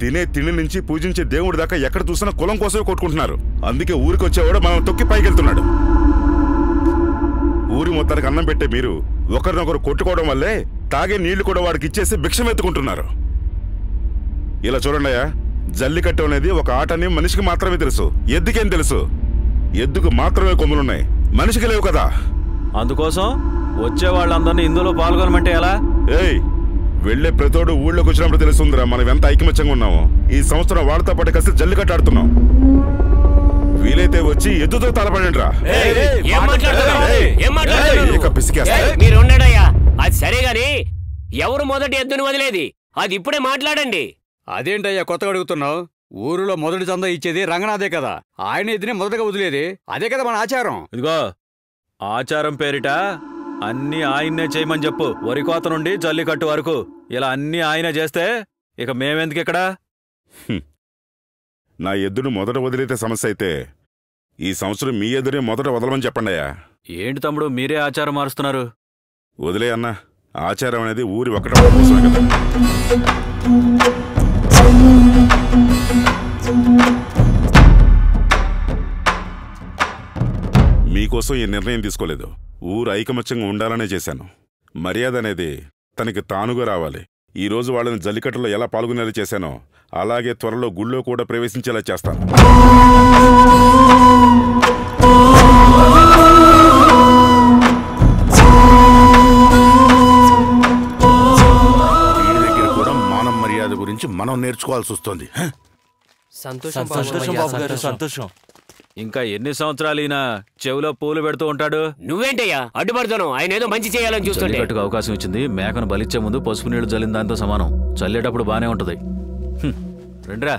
తినే తిండి నుంచి పూజించే దేవుడి దాకా ఎక్కడ చూసినా కులం కోసమే కొట్టుకుంటున్నారు. అందుకే ఊరికి వచ్చేవాడు మనం తొక్కి పైకెళ్తున్నాడు. ఊరి మొత్తానికి అన్నం పెట్టే మీరు ఒకరినొకరు కొట్టుకోవడం వల్లే తాగే నీళ్లు కూడా వాడికి ఇచ్చేసి భిక్షం ఎత్తుకుంటున్నారు. ఇలా చూడండియా, జల్లికట్టు అనేది ఒక ఆటని మనిషికి మాత్రమే తెలుసు. ఎద్దుకేం తెలుసు? ఎద్దుకు మాత్రమే కొమ్ములున్నాయి, మనిషికి లేవు కదా. అందుకోసం వచ్చే వాళ్ళందరినీ ఇందులో పాల్గొనమంటే ఎలా? ఏయ్, వెళ్లే ప్రతోడు ఊళ్ళోకి వచ్చినప్పుడు తెలుస్తుందిరా మనం ఎంత ఐకమత్యంగా ఉన్నామో. ఈ సంవత్సరం వాళ్ళతో పాటు కలిసి జల్లికట్టు ఆడుతున్నాం. వీలైతే వచ్చి ఎద్దుతో తలపడండిరా. మీరున్నాడయ్యా, అది సరే గాని ఎవరు మొదటి ఎద్దుని వదిలేది? అది ఇప్పుడే మాట్లాడండి. అదేంటయ్యా కొత్తగా అడుగుతున్నావు? ఊరిలో మొదటి చందా ఇచ్చేది రంగనాథే కదా. ఆయన ఎద్దునే మొదటగా వదిలేది. అదే కదా మన ఆచారం. ఇదిగో, ఆచారం పేరిట అన్నీ ఆయన్నే చేయమని చెప్పు. వరి కోత నుండి జల్లికట్టు వరకు ఇలా అన్నీ ఆయనే చేస్తే ఇక మేమెందుకు ఇక్కడ? నా ఎద్దును మొదట వదిలేతే సమస్య అయితే ఈ సంవత్సరం మీ ఎద్దునే మొదట వదలమని చెప్పండియా. ఏంటి తమ్ముడు మీరే ఆచారం మారుస్తున్నారు? వదిలే అన్న, ఆచారం అనేది ఊరి ఒకటవ కోసమే కదా. మీకోసం ఈ నిర్ణయం తీసుకోలేదు. ఊరు ఐకమత్యంగా ఉండాలనే చేశాను. మర్యాద అనేది తనకి తానుగా రావాలి. ఈరోజు వాళ్ళని జల్లికట్టులో ఎలా పాల్గొనేలా చేశానో అలాగే త్వరలో గుళ్ళో కూడా ప్రవేశించేలా చేస్తాను. వీడి దగ్గర కూడా మానవ మర్యాద గురించి మనం నేర్చుకోవాల్సి వస్తుంది. సంతోషం. ఇంకా ఎన్ని సంవత్సరాలు ఈయన చెవిలో పూలు పెడుతూ ఉంటాడు? నువ్వేంటయ్యా అడ్డుపడతాను? ఆయన ఏదో మంచి చేయాలని చూస్తుంటే. అవకాశం ఇచ్చింది. మేకను బలిచ్చే ముందు పసుపు నీళ్లు జల్లిన దాంతో సమానం. చల్లేటప్పుడు బానే ఉంటది. రండిరా.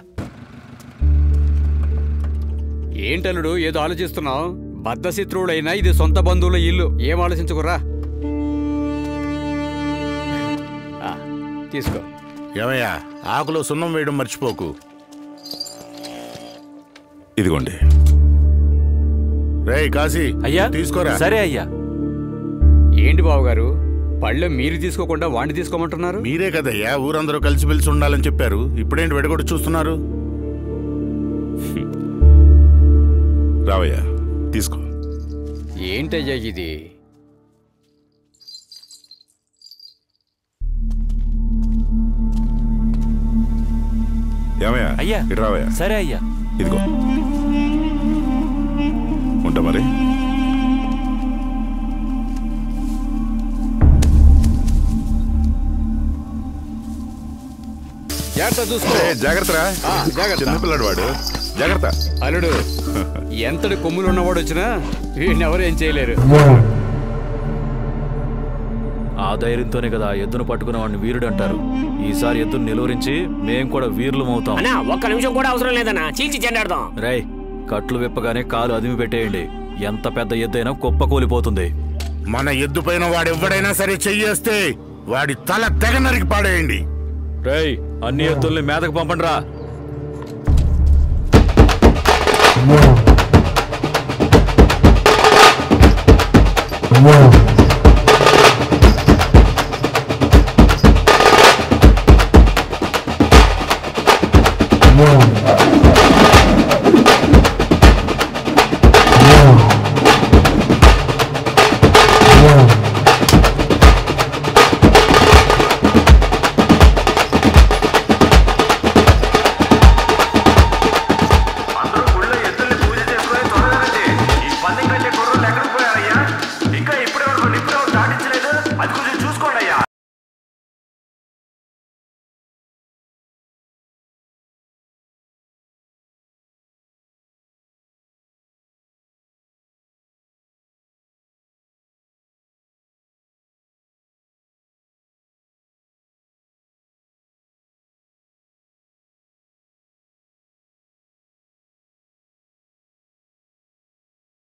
ఏంటల్లుడు ఏదో ఆలోచిస్తున్నావు? బద్ధశత్రువుడైనా ఇది సొంత బంధువుల ఇల్లు. ఏం ఆలోచించుకురా. తీసుకో. ఏమయ్యా, ఆకులో సున్నం వేయడం మర్చిపోకు. ఇదిగోండి. రేయ్ కాశీ, అయ్యా తీసుకోరా. సరే అయ్యా. ఏంటి బావగారు, పళ్ళెం మీరు తీసుకోకుండా వాణ్ణి తీసుకోమంటున్నారు? మీరే కదయ్యా ఊరందరూ కలిసి పిలిచి ఉండాలని చెప్పారు. ఇప్పుడేంటి వెడగొట్టి చూస్తున్నారు? రావయ్యా, తీసుకో. ఏంటయ్యా ఇది? ఏమయ్యా? అయ్యా ఇటు రావయ్యా. సరే అయ్యా. ఇదిగో ఉంటా మరి. జాగ్రత్త చూసుకో. జాగ్రత్త. చిన్నపిల్లాడు వాడు, జాగ్రత్త. అల్లుడు, ఎంతటి కొమ్ములు ఉన్నవాడు వచ్చినా వీడిని ఎవరు ఏం చేయలేరు. ఆ ధైర్యంతోనే కదా ఎద్దును పట్టుకున్న వాడిని వీరుడు అంటారు. ఈసారి ఎద్దును నిలువరించి మేం కూడా వీరులం అవుతాం. ఒక్క నిమిషం కూడా అవసరం లేదన్నా, చీల్చి చెండాడదాం. రై, కట్లు విప్పగానే కాలు అదిమి పెట్టేయండి. ఎంత పెద్ద ఎద్దైనా కుప్ప కూలిపోతుంది. మన ఎద్దు పైన వాడెవ్వడైనా సరే చెయ్యేస్తే వాడి తల తెగ నరికి పాడేయండి. రై, అన్ని ఎద్దుల్ని మేతకు పంపండి రా.